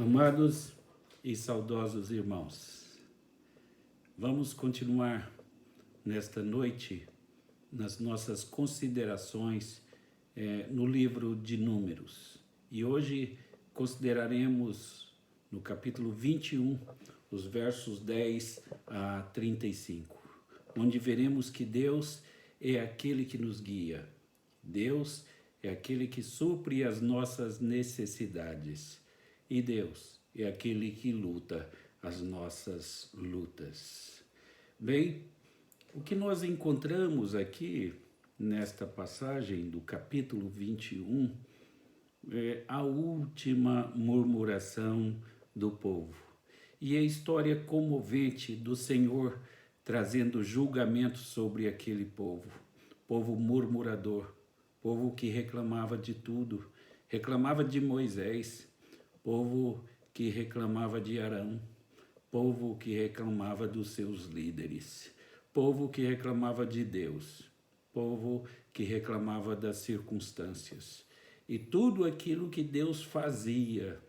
Amados e saudosos irmãos, vamos continuar nesta noite nas nossas considerações no livro de Números. E hoje consideraremos no capítulo 21, os versos 10 a 35, onde veremos que Deus é aquele que nos guia. Deus é aquele que supre as nossas necessidades. E Deus é aquele que luta as nossas lutas. Bem, o que nós encontramos aqui nesta passagem do capítulo 21 é a última murmuração do povo. E a história comovente do Senhor trazendo julgamento sobre aquele povo murmurador, povo que reclamava de tudo, reclamava de Moisés, povo que reclamava de Arão, povo que reclamava dos seus líderes, povo que reclamava de Deus, povo que reclamava das circunstâncias. E tudo aquilo que Deus fazia,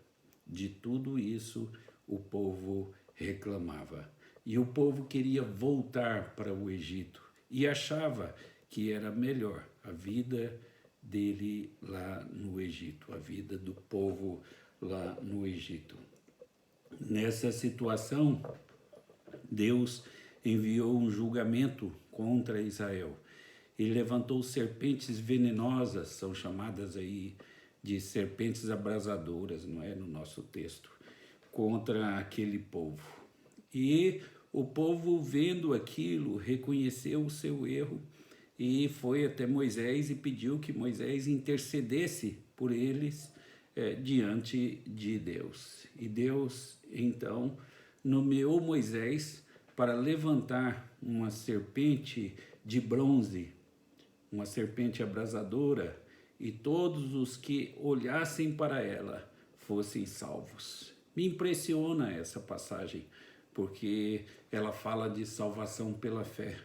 de tudo isso o povo reclamava. E o povo queria voltar para o Egito e achava que era melhor a vida dele lá no Egito, a vida do povo lá no Egito. Nessa situação, Deus enviou um julgamento contra Israel e levantou serpentes venenosas, são chamadas aí de serpentes abrasadoras, não é, no nosso texto, contra aquele povo. E o povo, vendo aquilo, reconheceu o seu erro e foi até Moisés e pediu que Moisés intercedesse por eles diante de Deus. E Deus, então, nomeou Moisés para levantar uma serpente de bronze, uma serpente abrasadora, e todos os que olhassem para ela fossem salvos. Me impressiona essa passagem, porque ela fala de salvação pela fé.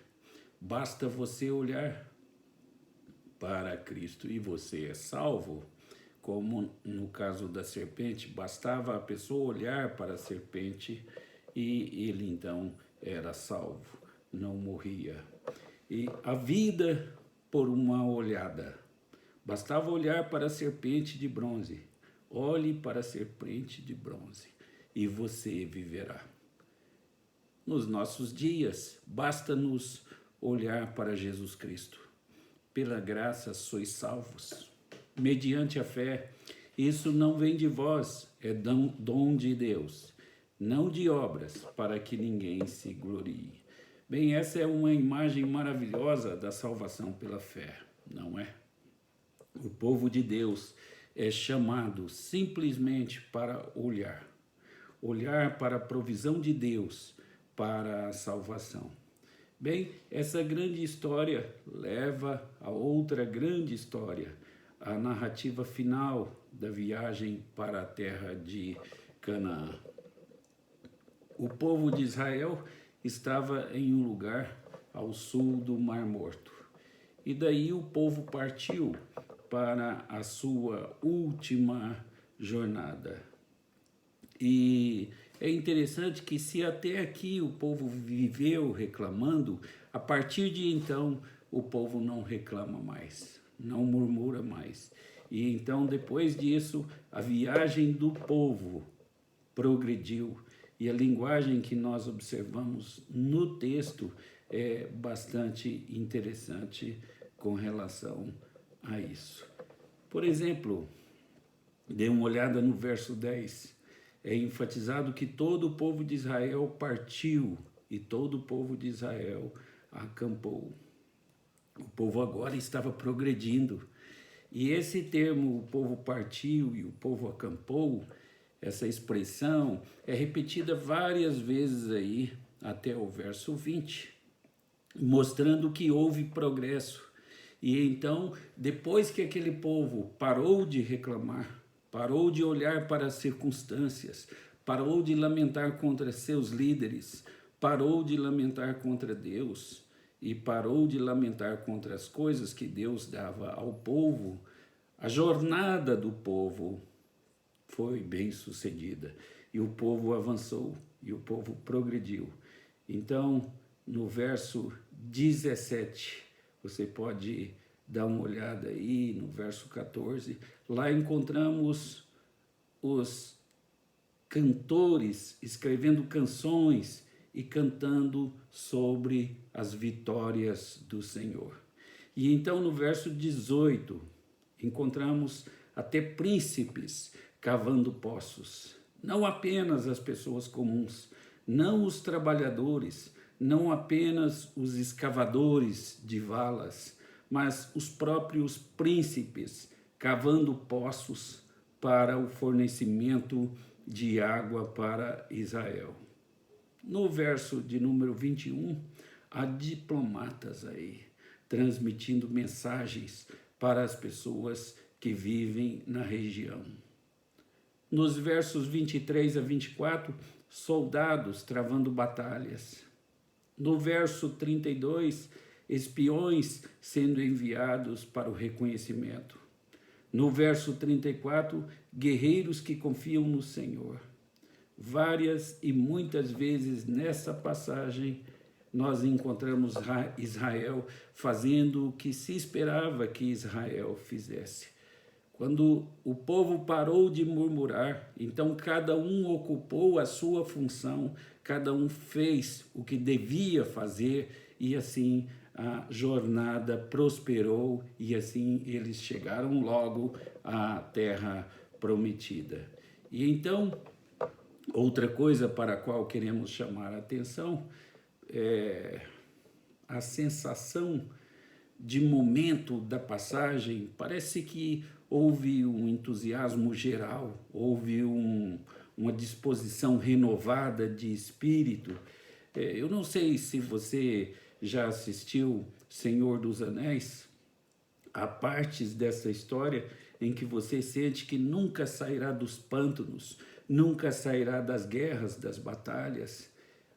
Basta você olhar para Cristo e você é salvo. Como no caso da serpente, bastava a pessoa olhar para a serpente e ele então era salvo, não morria. E a vida por uma olhada. Bastava olhar para a serpente de bronze. Olhe para a serpente de bronze e você viverá. Nos nossos dias, basta-nos olhar para Jesus Cristo. Pela graça sois salvos, mediante a fé. Isso não vem de vós, é dom de Deus, não de obras, para que ninguém se glorie. Bem, essa é uma imagem maravilhosa da salvação pela fé, não é? O povo de Deus é chamado simplesmente para olhar para a provisão de Deus, para a salvação. Bem, essa grande história leva a outra grande história, a narrativa final da viagem para a terra de Canaã. O povo de Israel estava em um lugar ao sul do Mar Morto. E daí o povo partiu para a sua última jornada. E é interessante que se até aqui o povo viveu reclamando, a partir de então o povo não reclama mais, não murmura mais. E então depois disso a viagem do povo progrediu e a linguagem que nós observamos no texto é bastante interessante com relação a isso. Por exemplo, dê uma olhada no verso 10. É enfatizado que todo o povo de Israel partiu e todo o povo de Israel acampou. O povo agora estava progredindo. E esse termo, o povo partiu e o povo acampou, essa expressão é repetida várias vezes aí até o verso 20, mostrando que houve progresso. E então, depois que aquele povo parou de reclamar, parou de olhar para as circunstâncias, parou de lamentar contra seus líderes, parou de lamentar contra Deus e parou de lamentar contra as coisas que Deus dava ao povo, a jornada do povo foi bem sucedida. E o povo avançou, e o povo progrediu. Então, no verso 17, você pode dar uma olhada aí, no verso 14, lá encontramos os cantores escrevendo canções e cantando sobre as vitórias do Senhor. E então no verso 18, encontramos até príncipes cavando poços. Não apenas as pessoas comuns, não os trabalhadores, não apenas os escavadores de valas, mas os próprios príncipes cavando poços para o fornecimento de água para Israel. No verso de número 21, há diplomatas aí, transmitindo mensagens para as pessoas que vivem na região. Nos versos 23 a 24, soldados travando batalhas. No verso 32, espiões sendo enviados para o reconhecimento. No verso 34, guerreiros que confiam no Senhor. Várias e muitas vezes nessa passagem nós encontramos Israel fazendo o que se esperava que Israel fizesse. Quando o povo parou de murmurar, então cada um ocupou a sua função, cada um fez o que devia fazer e assim a jornada prosperou e assim eles chegaram logo à terra prometida. E então, outra coisa para a qual queremos chamar a atenção é a sensação de momento da passagem. Parece que houve um entusiasmo geral, houve uma disposição renovada de espírito. Eu não sei se você já assistiu Senhor dos Anéis. Há partes dessa história em que você sente que nunca sairá dos pântanos, nunca sairá das guerras, das batalhas,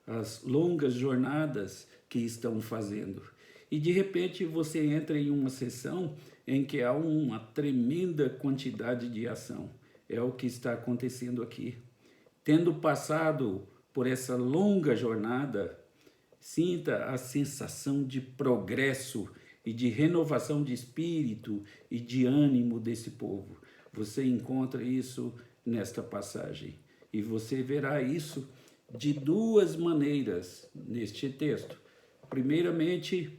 as longas jornadas que estão fazendo. E de repente você entra em uma sessão em que há uma tremenda quantidade de ação. É o que está acontecendo aqui. Tendo passado por essa longa jornada, sinta a sensação de progresso e de renovação de espírito e de ânimo desse povo. Você encontra isso nesta passagem. E você verá isso de duas maneiras neste texto. Primeiramente,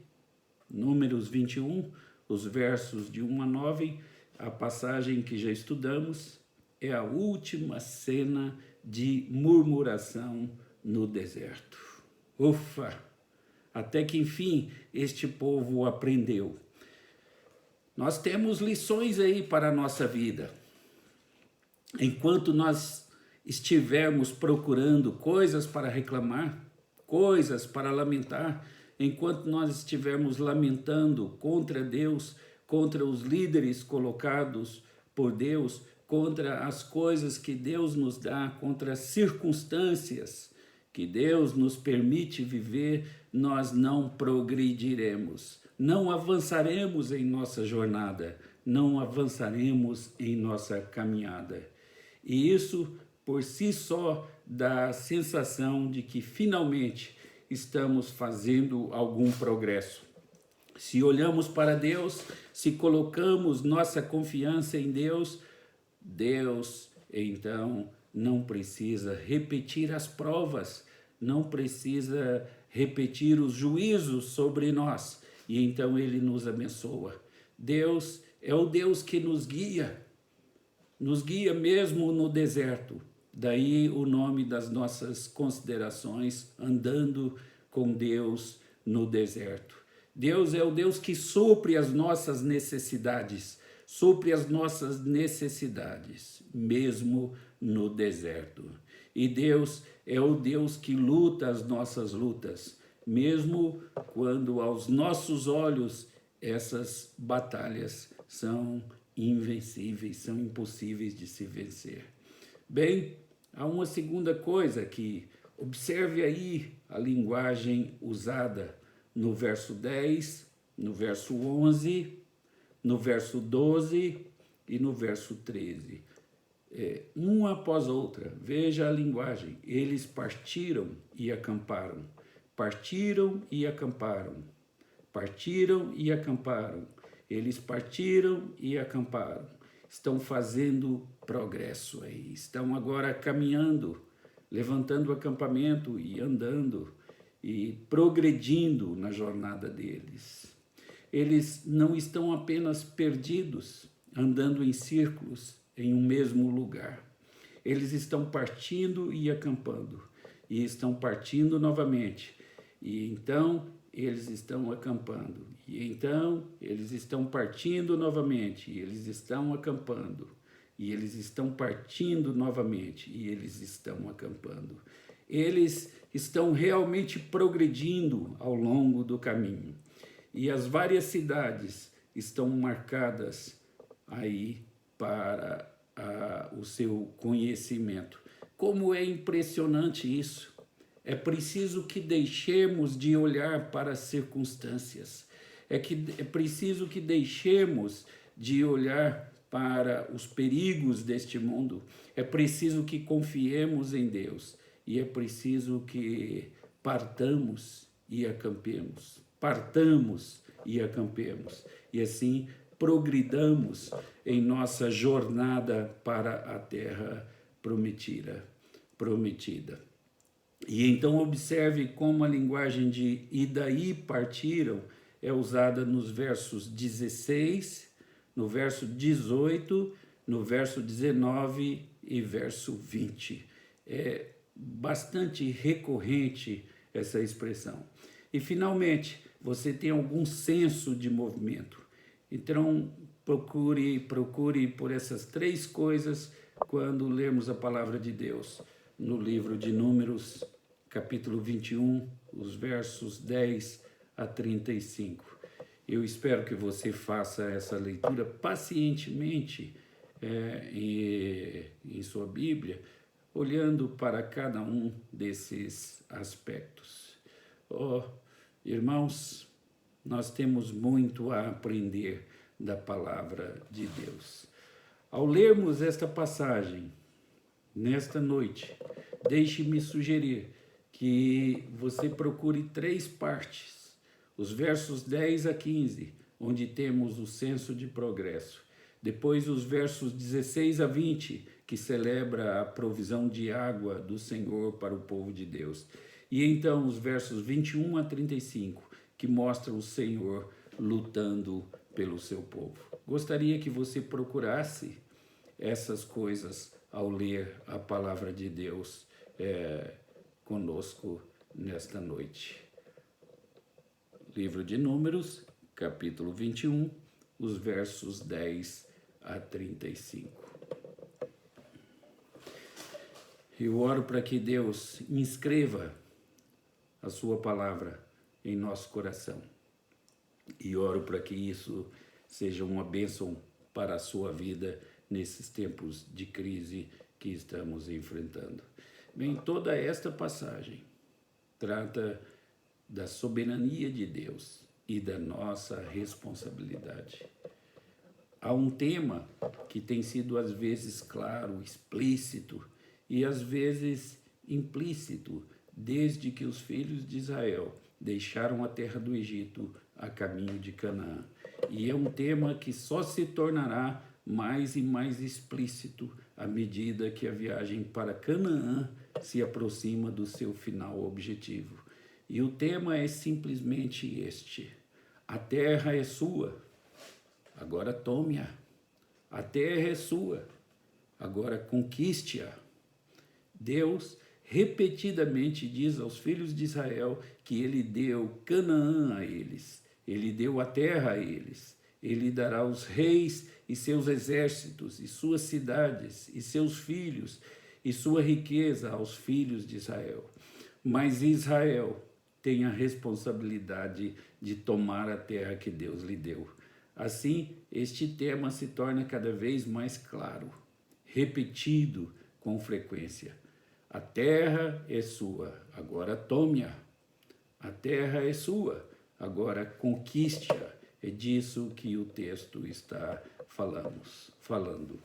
Números 21, os versos de 1 a 9, a passagem que já estudamos, é a última cena de murmuração no deserto. Ufa! Até que enfim este povo aprendeu. Nós temos lições aí para a nossa vida. Enquanto nós estivermos procurando coisas para reclamar, coisas para lamentar, enquanto nós estivermos lamentando contra Deus, contra os líderes colocados por Deus, contra as coisas que Deus nos dá, contra as circunstâncias que Deus nos permite viver, nós não progrediremos, não avançaremos em nossa jornada, não avançaremos em nossa caminhada. E isso, por si só, dá a sensação de que finalmente estamos fazendo algum progresso. Se olhamos para Deus, se colocamos nossa confiança em Deus, Deus, então, não precisa repetir as provas, não precisa repetir os juízos sobre nós, e então Ele nos abençoa. Deus é o Deus que nos guia mesmo no deserto. Daí o nome das nossas considerações, andando com Deus no deserto. Deus é o Deus que supre as nossas necessidades, mesmo no deserto. E Deus é o Deus que luta as nossas lutas, mesmo quando aos nossos olhos essas batalhas são invencíveis, são impossíveis de se vencer. Bem, há uma segunda coisa que observe aí a linguagem usada no verso 10, no verso 11, no verso 12 e no verso 13. uma após outra. Veja a linguagem. Eles partiram e acamparam. Partiram e acamparam. Partiram e acamparam. Eles partiram e acamparam. Estão fazendo progresso aí. Estão agora caminhando, levantando o acampamento e andando e progredindo na jornada deles. Eles não estão apenas perdidos, andando em círculos em um mesmo lugar. Eles estão partindo e acampando, e estão partindo novamente. E então eles estão acampando, e então eles estão partindo novamente, e eles estão acampando, e eles estão partindo novamente, e eles estão acampando. Eles estão realmente progredindo ao longo do caminho. E as várias cidades estão marcadas aí para o seu conhecimento. Como é impressionante isso! É preciso que deixemos de olhar para as circunstâncias. É preciso que deixemos de olhar para os perigos deste mundo. É preciso que confiemos em Deus. E é preciso que partamos e acampemos. Partamos e acampemos. E assim progridamos em nossa jornada para a terra prometida. E então observe como a linguagem de "e daí partiram" é usada nos versos 16, no verso 18, no verso 19 e verso 20. É bastante recorrente essa expressão. E finalmente, você tem algum senso de movimento. Então, procure por essas três coisas quando lermos a palavra de Deus no livro de Números, capítulo 21, os versos 10 a 35. Eu espero que você faça essa leitura pacientemente em sua Bíblia, olhando para cada um desses aspectos. Oh, irmãos, nós temos muito a aprender da palavra de Deus. Ao lermos esta passagem, nesta noite, deixe-me sugerir que você procure três partes. Os versos 10 a 15, onde temos o senso de progresso. Depois os versos 16 a 20, que celebra a provisão de água do Senhor para o povo de Deus. E então os versos 21 a 35, que mostram o Senhor lutando pelo seu povo. Gostaria que você procurasse essas coisas ao ler a palavra de Deus conosco nesta noite. Livro de Números, capítulo 21, os versos 10 a 35. Eu oro para que Deus inscreva a sua palavra em nosso coração. E oro para que isso seja uma bênção para a sua vida nesses tempos de crise que estamos enfrentando. Bem, toda esta passagem trata da soberania de Deus e da nossa responsabilidade. Há um tema que tem sido às vezes claro, explícito e às vezes implícito, desde que os filhos de Israel deixaram a terra do Egito a caminho de Canaã. E é um tema que só se tornará mais e mais explícito à medida que a viagem para Canaã se aproxima do seu final objetivo. E o tema é simplesmente este: a terra é sua, agora tome-a. A terra é sua, agora conquiste-a. Deus repetidamente diz aos filhos de Israel que ele deu Canaã a eles, ele deu a terra a eles, ele dará os reis e seus exércitos, e suas cidades, e seus filhos, e sua riqueza aos filhos de Israel. Mas Israel tem a responsabilidade de tomar a terra que Deus lhe deu. Assim, este tema se torna cada vez mais claro, repetido com frequência. A terra é sua, agora tome-a. A terra é sua, agora conquiste-a. É disso que o texto está falando.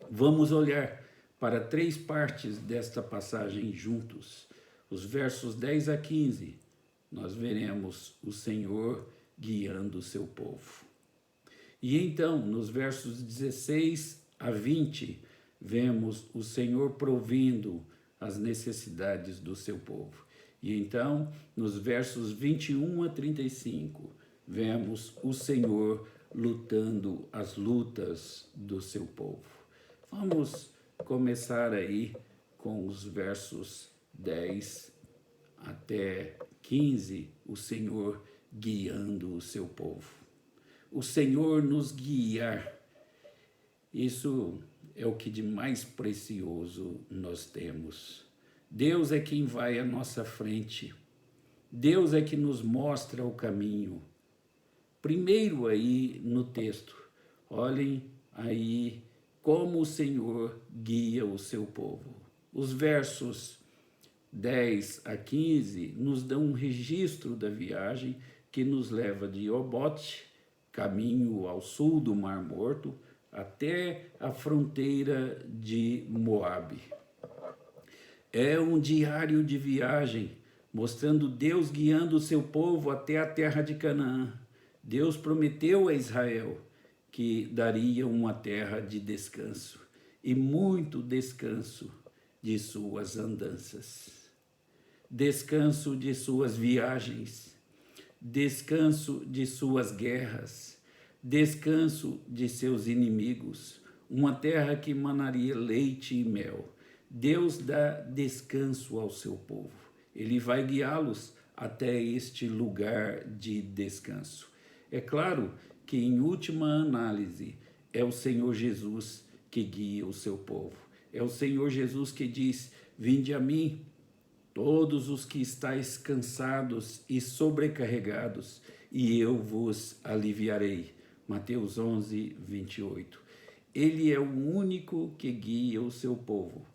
Vamos olhar para 3 partes desta passagem juntos. Os versos 10 a 15, nós veremos o Senhor guiando o seu povo. E então, nos versos 16 a 20, vemos o Senhor provendo as necessidades do seu povo. E então, nos versos 21 a 35, vemos o Senhor lutando as lutas do seu povo. Vamos começar aí com os versos 10 até 15, o Senhor guiando o seu povo. O Senhor nos guiar, isso é o que de mais precioso nós temos. Deus é quem vai à nossa frente. Deus é que nos mostra o caminho. Primeiro aí no texto, olhem aí como o Senhor guia o seu povo. Os versos 10 a 15 nos dão um registro da viagem que nos leva de Obote, caminho ao sul do Mar Morto, até a fronteira de Moabe. É um diário de viagem, mostrando Deus guiando o seu povo até a terra de Canaã. Deus prometeu a Israel que daria uma terra de descanso, e muito descanso de suas andanças, descanso de suas viagens, descanso de suas guerras, descanso de seus inimigos, uma terra que manaria leite e mel. Deus dá descanso ao seu povo. Ele vai guiá-los até este lugar de descanso. É claro que, em última análise, é o Senhor Jesus que guia o seu povo. É o Senhor Jesus que diz: vinde a mim, todos os que estáis cansados e sobrecarregados, e eu vos aliviarei. Mateus 11, 28. Ele é o único que guia o seu povo.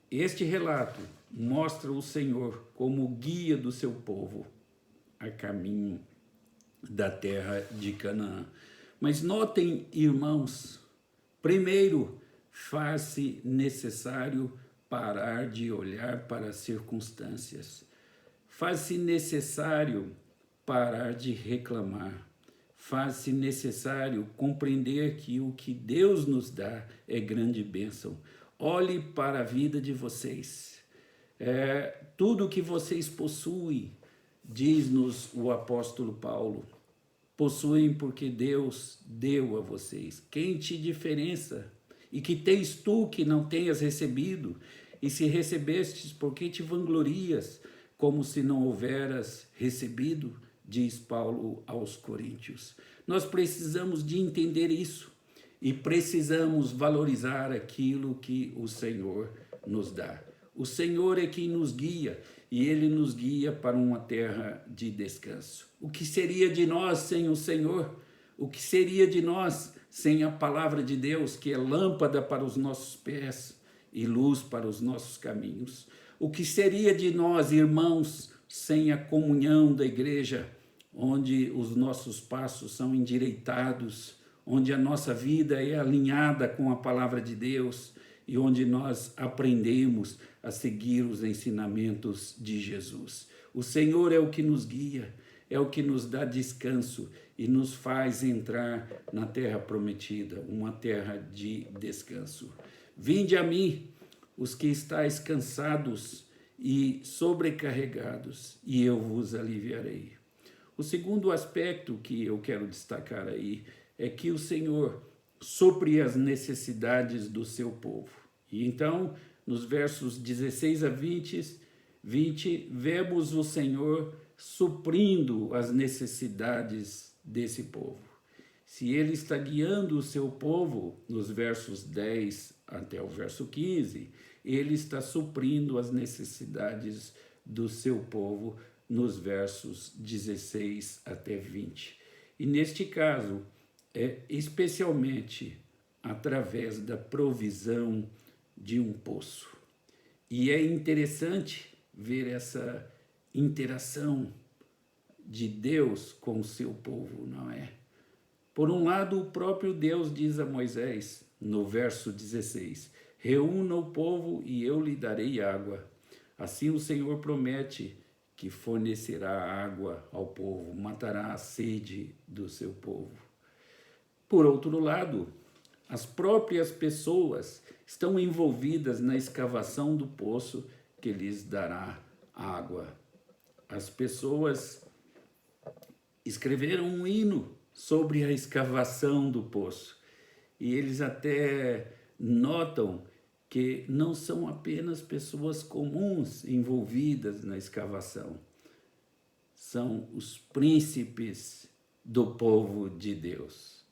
Este relato mostra o Senhor como guia do seu povo a caminho da terra de Canaã. Mas notem, irmãos, primeiro, faz-se necessário parar de olhar para as circunstâncias. Faz-se necessário parar de reclamar. Faz-se necessário compreender que o que Deus nos dá é grande bênção. Olhe para a vida de vocês. Tudo que vocês possuem, diz-nos o apóstolo Paulo, possuem porque Deus deu a vocês. Quem te diferença? E que tens tu que não tenhas recebido? E se recebestes, por que te vanglorias, como se não houveras recebido? Diz Paulo aos Coríntios. Nós precisamos de entender isso e precisamos valorizar aquilo que o Senhor nos dá. O Senhor é quem nos guia e Ele nos guia para uma terra de descanso. O que seria de nós sem o Senhor? O que seria de nós sem a palavra de Deus, que é lâmpada para os nossos pés e luz para os nossos caminhos? O que seria de nós, irmãos, sem a comunhão da igreja, onde os nossos passos são endireitados, onde a nossa vida é alinhada com a palavra de Deus e onde nós aprendemos a seguir os ensinamentos de Jesus? O Senhor é o que nos guia, é o que nos dá descanso e nos faz entrar na terra prometida, uma terra de descanso. Vinde a mim, os que estáis cansados e sobrecarregados, e eu vos aliviarei. O segundo aspecto que eu quero destacar aí é que o Senhor supre as necessidades do seu povo. E então, nos versos 16 a 20, vemos o Senhor suprindo as necessidades desse povo. Se ele está guiando o seu povo, nos versos 10 até o verso 15, ele está suprindo as necessidades do seu povo nos versos 16 até 20. E neste caso, é especialmente através da provisão de um poço. E é interessante ver essa interação de Deus com o seu povo, não é? Por um lado, o próprio Deus diz a Moisés: no verso 16: reúna o povo e eu lhe darei água. Assim o Senhor promete que fornecerá água ao povo, matará a sede do seu povo. Por outro lado, as próprias pessoas estão envolvidas na escavação do poço que lhes dará água. As pessoas escreveram um hino sobre a escavação do poço. E eles até notam que não são apenas pessoas comuns envolvidas na escavação. São os príncipes do povo de Deus.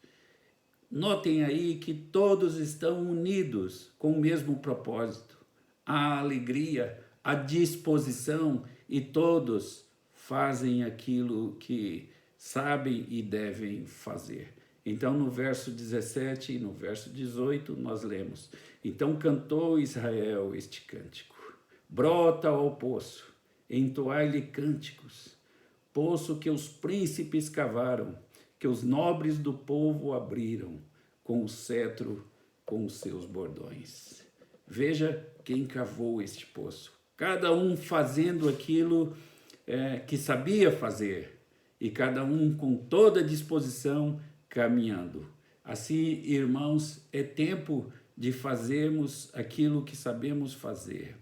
Notem aí que todos estão unidos com o mesmo propósito, a alegria, a disposição, e todos fazem aquilo que sabem e devem fazer. Então, no verso 17 e no verso 18, nós lemos: então cantou Israel este cântico: brota ao poço, entoai-lhe cânticos, poço que os príncipes cavaram, que os nobres do povo abriram, com o cetro, com os seus bordões. Veja quem cavou este poço, cada um fazendo aquilo que sabia fazer, e cada um com toda a disposição caminhando. Assim, irmãos, é tempo de fazermos aquilo que sabemos fazer,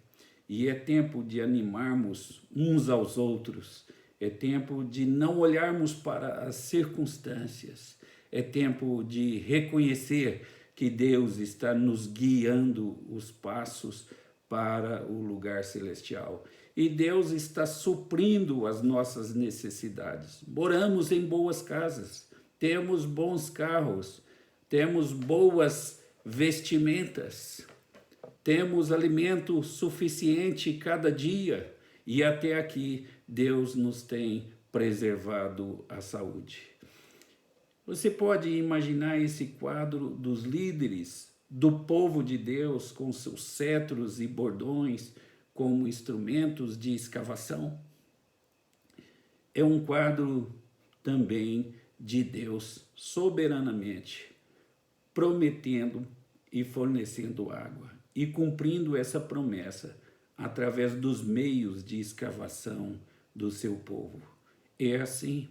e é tempo de animarmos uns aos outros, é tempo de não olharmos para as circunstâncias, é tempo de reconhecer que Deus está nos guiando os passos para o lugar celestial. E Deus está suprindo as nossas necessidades. Moramos em boas casas, temos bons carros, temos boas vestimentas, temos alimento suficiente cada dia, e até aqui Deus nos tem preservado a saúde. Você pode imaginar esse quadro dos líderes do povo de Deus com seus cetros e bordões como instrumentos de escavação? É um quadro também de Deus soberanamente prometendo e fornecendo água e cumprindo essa promessa através dos meios de escavação do seu povo. É assim.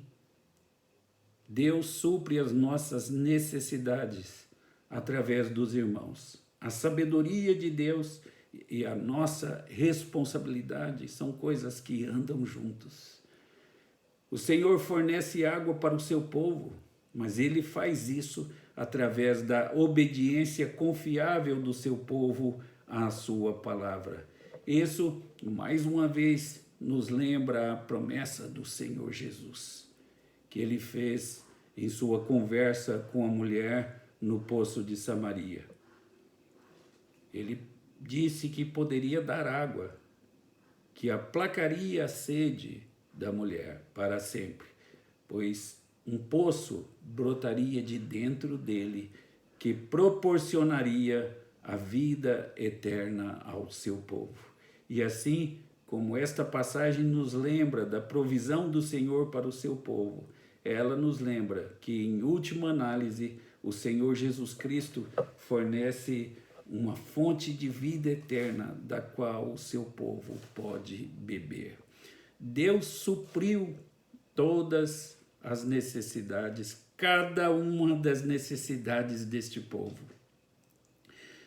Deus supre as nossas necessidades através dos irmãos. A sabedoria de Deus e a nossa responsabilidade são coisas que andam juntos. O Senhor fornece água para o seu povo, mas Ele faz isso através da obediência confiável do seu povo à sua palavra. Isso, mais uma vez, nos lembra a promessa do Senhor Jesus, que Ele fez em sua conversa com a mulher no poço de Samaria. Ele disse que poderia dar água, que aplacaria a sede da mulher para sempre, pois um poço brotaria de dentro dele, que proporcionaria a vida eterna ao seu povo. E assim, como esta passagem nos lembra da provisão do Senhor para o seu povo, ela nos lembra que, em última análise, o Senhor Jesus Cristo fornece uma fonte de vida eterna da qual o seu povo pode beber. Deus supriu todas as necessidades, cada uma das necessidades deste povo.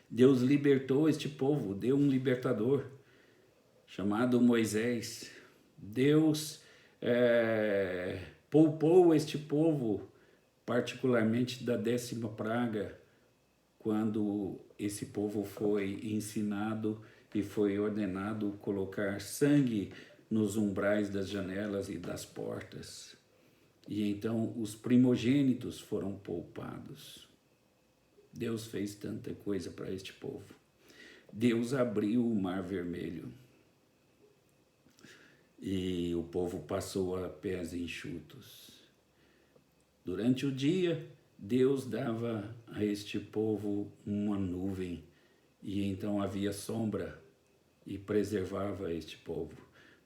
Deus libertou este povo, deu um libertador chamado Moisés. Deus poupou este povo, particularmente da 10ª praga, quando esse povo foi ensinado e foi ordenado colocar sangue nos umbrais das janelas e das portas. E então os primogênitos foram poupados. Deus fez tanta coisa para este povo. Deus abriu o Mar Vermelho e o povo passou a pés enxutos. Durante o dia, Deus dava a este povo uma nuvem, e então havia sombra e preservava este povo.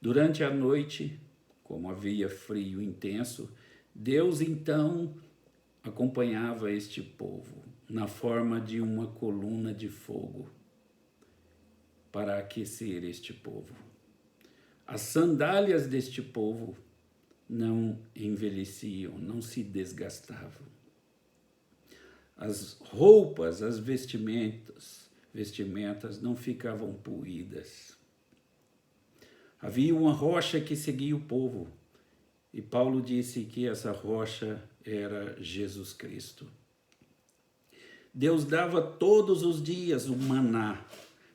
Durante a noite, como havia frio intenso, Deus então acompanhava este povo na forma de uma coluna de fogo para aquecer este povo. As sandálias deste povo não envelheciam, não se desgastavam. As roupas, as vestimentas não ficavam poídas. Havia uma rocha que seguia o povo, e Paulo disse que essa rocha era Jesus Cristo. Deus dava todos os dias o maná,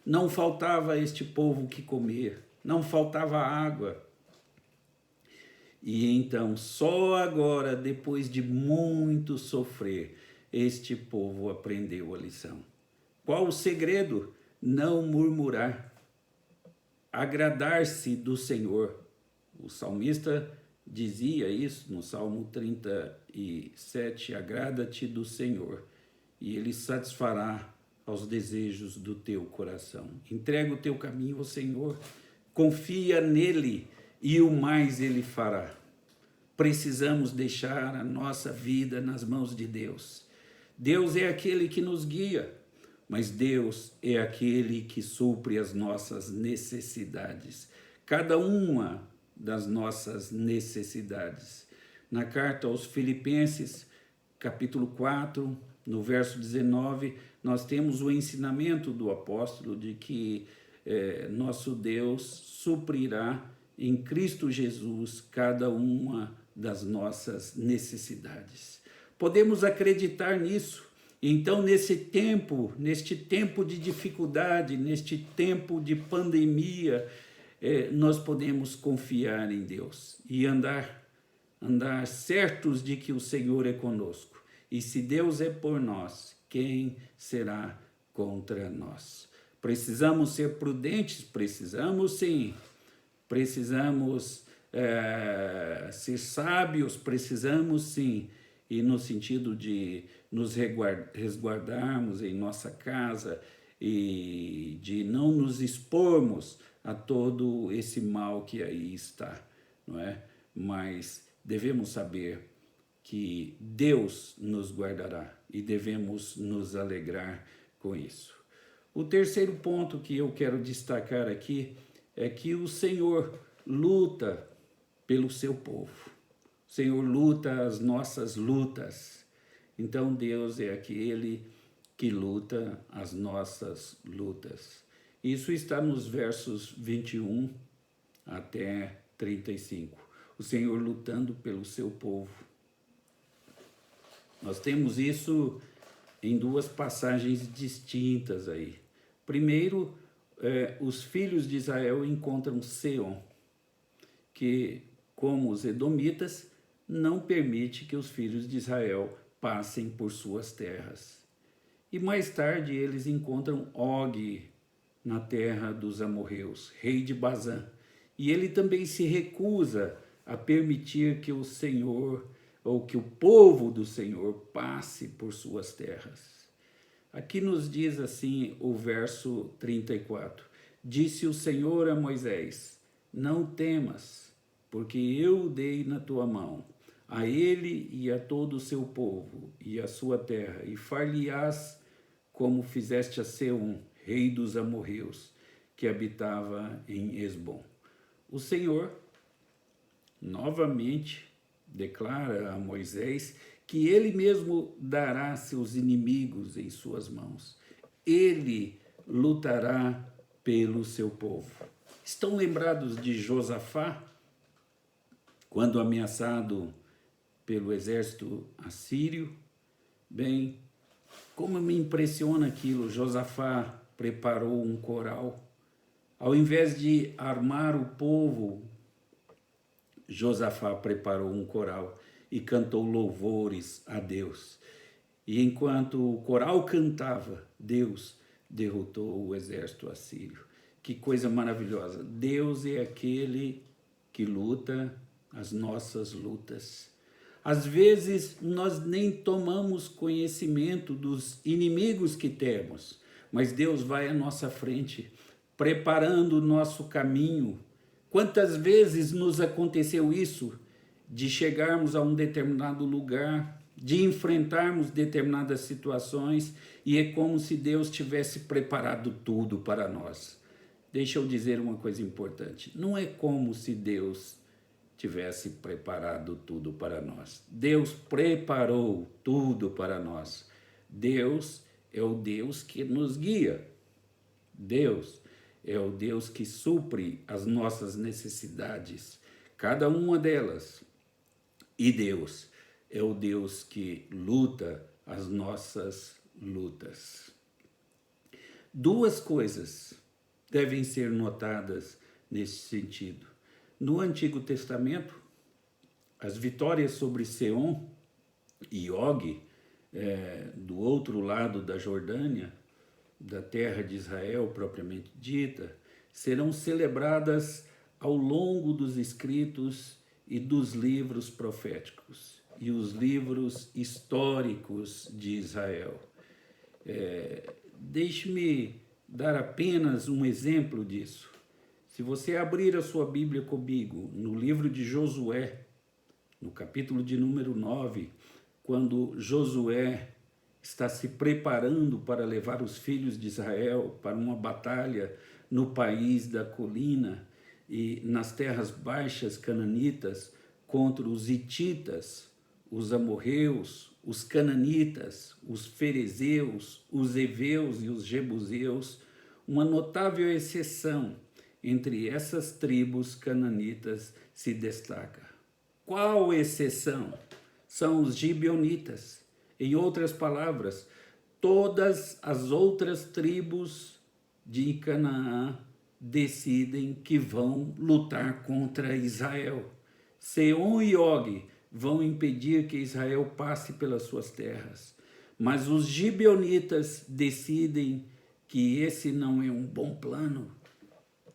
não faltava a este povo o que comer, não faltava água. E então, só agora, depois de muito sofrer, este povo aprendeu a lição. Qual o segredo? Não murmurar, agradar-se do Senhor. O salmista dizia isso no Salmo 37, agrada-te do Senhor, e Ele satisfará aos desejos do teu coração. Entrega o teu caminho ao Senhor, confia nele e o mais Ele fará. Precisamos deixar a nossa vida nas mãos de Deus. Deus é aquele que nos guia, mas Deus é aquele que supre as nossas necessidades. Cada uma das nossas necessidades. Na carta aos Filipenses, capítulo 4, no verso 19, nós temos o ensinamento do apóstolo de que nosso Deus suprirá em Cristo Jesus cada uma das nossas necessidades. Podemos acreditar nisso. Então, neste tempo de dificuldade, neste tempo de pandemia, nós podemos confiar em Deus e andar certos de que o Senhor é conosco. E se Deus é por nós, quem será contra nós? Precisamos ser prudentes? Precisamos sim. Precisamos ser sábios? Precisamos sim. E no sentido de nos resguardarmos em nossa casa e de não nos expormos a todo esse mal que aí está, não é? Mas devemos saber que Deus nos guardará e devemos nos alegrar com isso. O terceiro ponto que eu quero destacar aqui é que o Senhor luta pelo seu povo. O Senhor luta as nossas lutas. Então Deus é aquele que luta as nossas lutas. Isso está nos versos 21 até 35. O Senhor lutando pelo seu povo. Nós temos isso em duas passagens distintas aí. Primeiro, os filhos de Israel encontram Seom, que, como os edomitas, não permite que os filhos de Israel passem por suas terras. E mais tarde eles encontram Og na terra dos amorreus, rei de Bazã. E ele também se recusa a permitir que o Senhor, ou que o povo do Senhor, passe por suas terras. Aqui nos diz assim o verso 34. Disse o Senhor a Moisés, não temas, porque eu o dei na tua mão, a ele e a todo o seu povo e a sua terra, e far-lhe-ás como fizeste a Seom, rei dos amorreus, que habitava em Esbom. O Senhor novamente declara a Moisés que ele mesmo dará seus inimigos em suas mãos. Ele lutará pelo seu povo. Estão lembrados de Josafá, quando ameaçado pelo exército assírio? Bem, como me impressiona aquilo. Josafá preparou um coral. Ao invés de armar o povo, Josafá preparou um coral e cantou louvores a Deus. E enquanto o coral cantava, Deus derrotou o exército assírio. Que coisa maravilhosa! Deus é aquele que luta as nossas lutas. Às vezes nós nem tomamos conhecimento dos inimigos que temos, mas Deus vai à nossa frente, preparando o nosso caminho. Quantas vezes nos aconteceu isso, de chegarmos a um determinado lugar de enfrentarmos determinadas situações, e é como se Deus tivesse preparado tudo para nós. Deixa eu dizer uma coisa importante. Não é como se Deus tivesse preparado tudo para nós. Deus preparou tudo para nós. Deus é o Deus que nos guia. Deus é o Deus que supre as nossas necessidades, cada uma delas. E Deus é o Deus que luta as nossas lutas. Duas coisas devem ser notadas nesse sentido. No Antigo Testamento, as vitórias sobre Seom e Og, do outro lado da Jordânia, da terra de Israel propriamente dita, serão celebradas ao longo dos escritos e dos livros proféticos e os livros históricos de Israel. Deixe-me dar apenas um exemplo disso. Se você abrir a sua Bíblia comigo, no livro de Josué, no capítulo de número 9, quando Josué está se preparando para levar os filhos de Israel para uma batalha no país da colina e nas terras baixas cananitas contra os hititas, os amorreus, os cananitas, os ferezeus, os heveus e os jebuseus, uma notável exceção entre essas tribos cananitas se destaca. Qual exceção? São os gibeonitas. Em outras palavras, todas as outras tribos de Canaã decidem que vão lutar contra Israel. Seom e Og vão impedir que Israel passe pelas suas terras. Mas os gibeonitas decidem que esse não é um bom plano.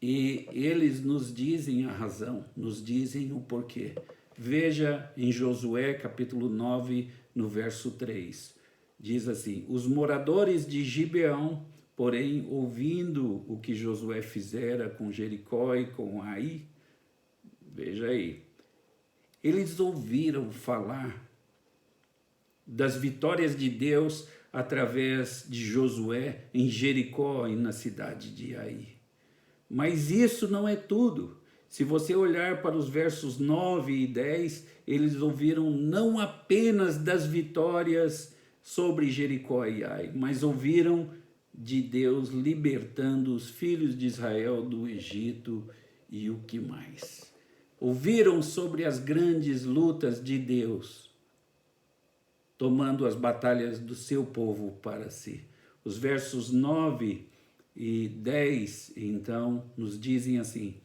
E eles nos dizem a razão, nos dizem o porquê. Veja em Josué capítulo 9, no verso 3. Diz assim: os moradores de Gibeão, porém, ouvindo o que Josué fizera com Jericó e com Ai, veja aí, eles ouviram falar das vitórias de Deus através de Josué em Jericó e na cidade de Ai. Mas isso não é tudo. Se você olhar para os versos 9 e 10, eles ouviram não apenas das vitórias sobre Jericó e Ai, mas ouviram de Deus libertando os filhos de Israel do Egito e o que mais. Ouviram sobre as grandes lutas de Deus, tomando as batalhas do seu povo para si. Os versos 9 e 10, então, nos dizem assim: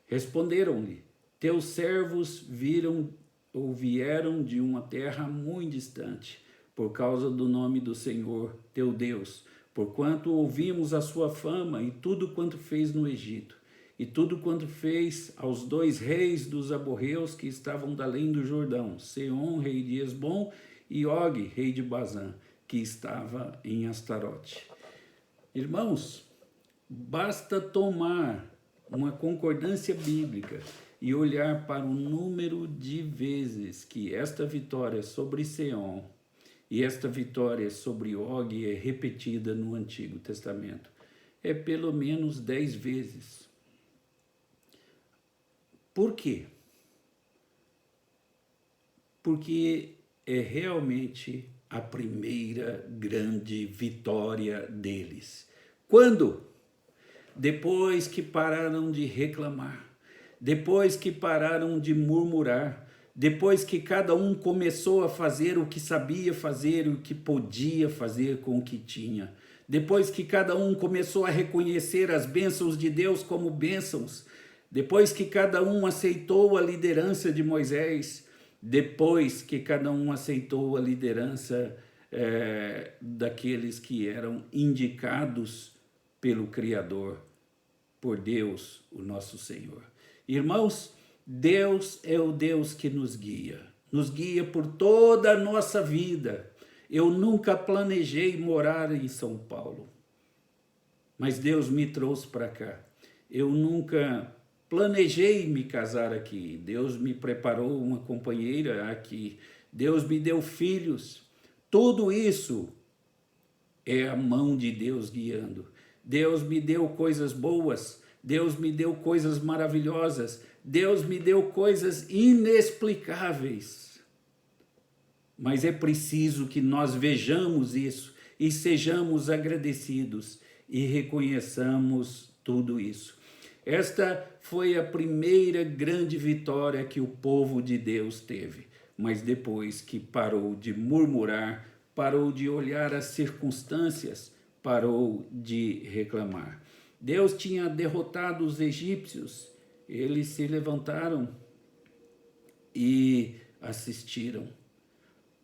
responderam-lhe, teus servos viram ou vieram de uma terra muito distante, por causa do nome do Senhor, teu Deus, porquanto ouvimos a sua fama e tudo quanto fez no Egito, e tudo quanto fez aos 2 reis dos amorreus que estavam da além do Jordão, Seom, rei de Esbom, e Og, rei de Bazã, que estava em Astarote. Irmãos, basta tomar uma concordância bíblica e olhar para o número de vezes que esta vitória sobre Seom e esta vitória sobre Og é repetida no Antigo Testamento. É pelo menos 10 vezes. Por quê? Porque é realmente a primeira grande vitória deles. Quando? Depois que pararam de reclamar, depois que pararam de murmurar, depois que cada um começou a fazer o que sabia fazer e o que podia fazer com o que tinha, depois que cada um começou a reconhecer as bênçãos de Deus como bênçãos, depois que cada um aceitou a liderança de Moisés, depois que cada um aceitou a liderança daqueles que eram indicados pelo Criador, por Deus, o nosso Senhor. Irmãos, Deus é o Deus que nos guia por toda a nossa vida. Eu nunca planejei morar em São Paulo, mas Deus me trouxe para cá. Eu nunca planejei me casar aqui, Deus me preparou uma companheira aqui. Deus me deu filhos. Tudo isso é a mão de Deus guiando. Deus me deu coisas boas, Deus me deu coisas maravilhosas, Deus me deu coisas inexplicáveis. Mas é preciso que nós vejamos isso e sejamos agradecidos e reconheçamos tudo isso. Esta foi a primeira grande vitória que o povo de Deus teve, mas depois que parou de murmurar, parou de olhar as circunstâncias, parou de reclamar. Deus tinha derrotado os egípcios, eles se levantaram e assistiram.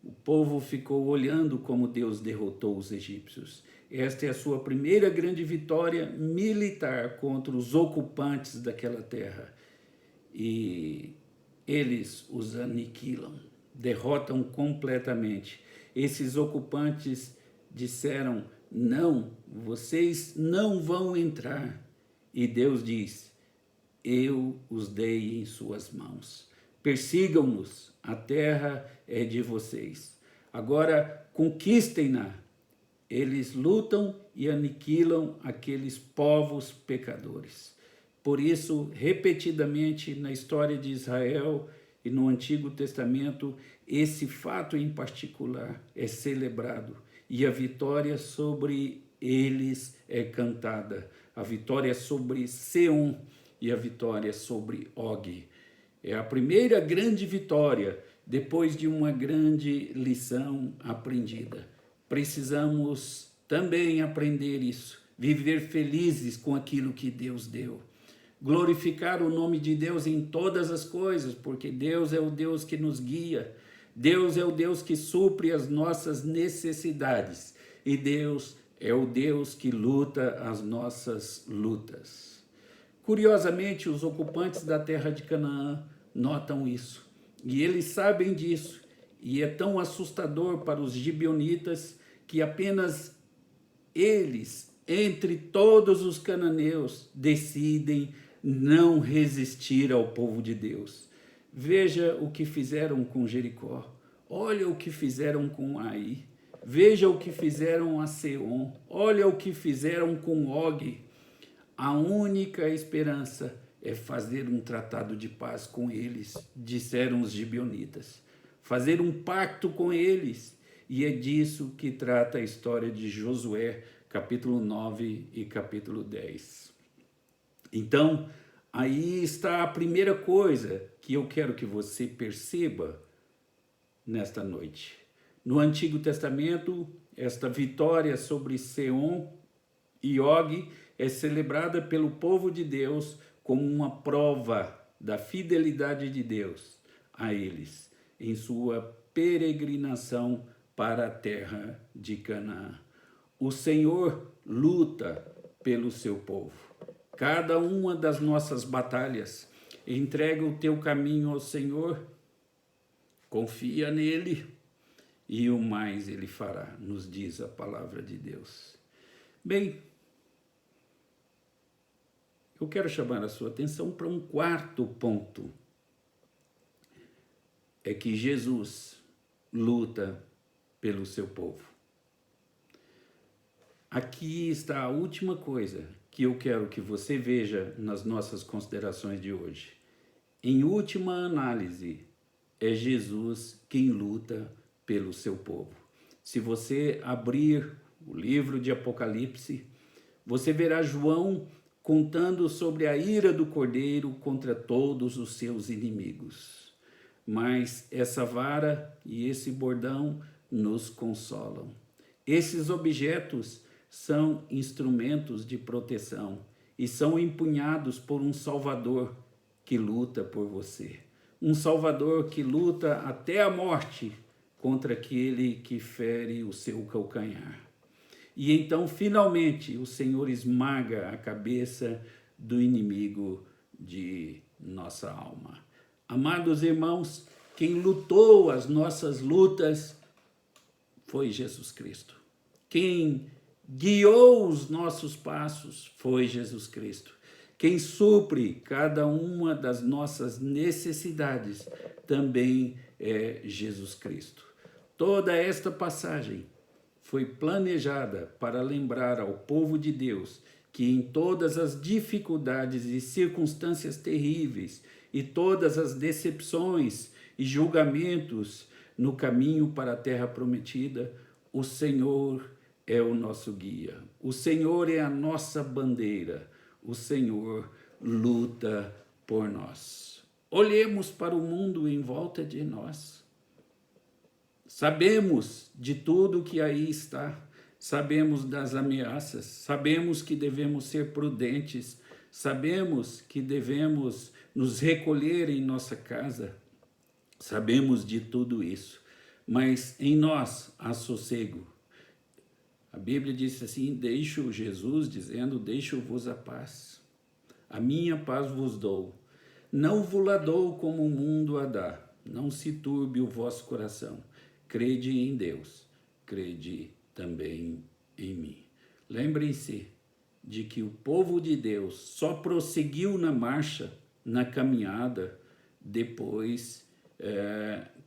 O povo ficou olhando como Deus derrotou os egípcios. Esta é a sua primeira grande vitória militar contra os ocupantes daquela terra. E eles os aniquilam, derrotam completamente. Esses ocupantes disseram: não, vocês não vão entrar. E Deus diz: eu os dei em suas mãos. Persigam-nos, a terra é de vocês. Agora conquistem-na. Eles lutam e aniquilam aqueles povos pecadores. Por isso, repetidamente na história de Israel e no Antigo Testamento, esse fato em particular é celebrado e a vitória sobre eles é cantada. A vitória sobre Seom e a vitória sobre Og. É a primeira grande vitória depois de uma grande lição aprendida. Precisamos também aprender isso, viver felizes com aquilo que Deus deu. Glorificar o nome de Deus em todas as coisas, porque Deus é o Deus que nos guia, Deus é o Deus que supre as nossas necessidades e Deus é o Deus que luta as nossas lutas. Curiosamente, os ocupantes da terra de Canaã notam isso e eles sabem disso, e é tão assustador para os gibeonitas que apenas eles, entre todos os cananeus, decidem não resistir ao povo de Deus. Veja o que fizeram com Jericó, olha o que fizeram com Ai, veja o que fizeram a Seom, olha o que fizeram com Og. A única esperança é fazer um tratado de paz com eles, disseram os gibeonitas. Fazer um pacto com eles. E é disso que trata a história de Josué, capítulo 9 e capítulo 10. Então, aí está a primeira coisa que eu quero que você perceba nesta noite. No Antigo Testamento, esta vitória sobre Seom e Og é celebrada pelo povo de Deus como uma prova da fidelidade de Deus a eles, em sua peregrinação para a terra de Canaã. O Senhor luta pelo seu povo. Cada uma das nossas batalhas, entrega o teu caminho ao Senhor, confia nele e o mais ele fará, nos diz a palavra de Deus. Bem, eu quero chamar a sua atenção para um quarto ponto. É que Jesus luta pelo seu povo. Aqui está a última coisa que eu quero que você veja nas nossas considerações de hoje. Em última análise, é Jesus quem luta pelo seu povo. Se você abrir o livro de Apocalipse, você verá João contando sobre a ira do Cordeiro contra todos os seus inimigos. Mas essa vara e esse bordão nos consolam. Esses objetos são instrumentos de proteção e são empunhados por um Salvador que luta por você. Um Salvador que luta até a morte contra aquele que fere o seu calcanhar. E então, finalmente, o Senhor esmaga a cabeça do inimigo de nossa alma. Amados irmãos, quem lutou as nossas lutas foi Jesus Cristo. Quem guiou os nossos passos foi Jesus Cristo. Quem supre cada uma das nossas necessidades também é Jesus Cristo. Toda esta passagem foi planejada para lembrar ao povo de Deus que em todas as dificuldades e circunstâncias terríveis e todas as decepções e julgamentos no caminho para a terra prometida, o Senhor é o nosso guia, o Senhor é a nossa bandeira, o Senhor luta por nós. Olhemos para o mundo em volta de nós. Sabemos de tudo que aí está, sabemos das ameaças, sabemos que devemos ser prudentes, sabemos que devemos nos recolher em nossa casa, sabemos de tudo isso, mas em nós há sossego. A Bíblia diz assim, Jesus dizendo, deixo-vos a paz, a minha paz vos dou, não vos-la dou como o mundo a dá, não se turbe o vosso coração, crede em Deus, crede também em mim. Lembrem-se de que o povo de Deus só prosseguiu na marcha, na caminhada, depois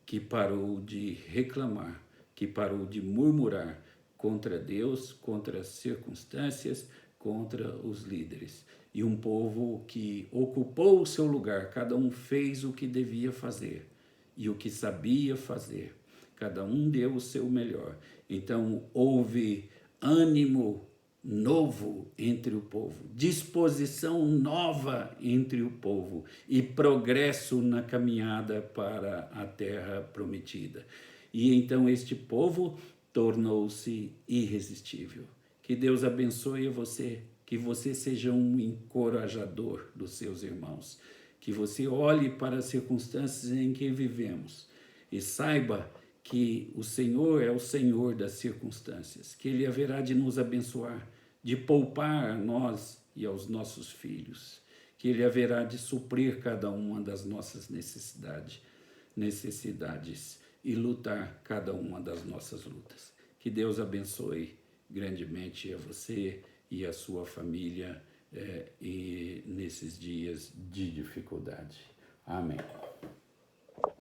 que parou de reclamar, que parou de murmurar contra Deus, contra as circunstâncias, contra os líderes. E um povo que ocupou o seu lugar, cada um fez o que devia fazer e o que sabia fazer. Cada um deu o seu melhor. Então, houve ânimo novo entre o povo, disposição nova entre o povo e progresso na caminhada para a terra prometida. E então este povo tornou-se irresistível. Que Deus abençoe você, que você seja um encorajador dos seus irmãos, que você olhe para as circunstâncias em que vivemos e saiba que o Senhor é o Senhor das circunstâncias, que Ele haverá de nos abençoar, de poupar a nós e aos nossos filhos, que Ele haverá de suprir cada uma das nossas necessidades e lutar cada uma das nossas lutas. Que Deus abençoe grandemente a você e a sua família e nesses dias de dificuldade. Amém.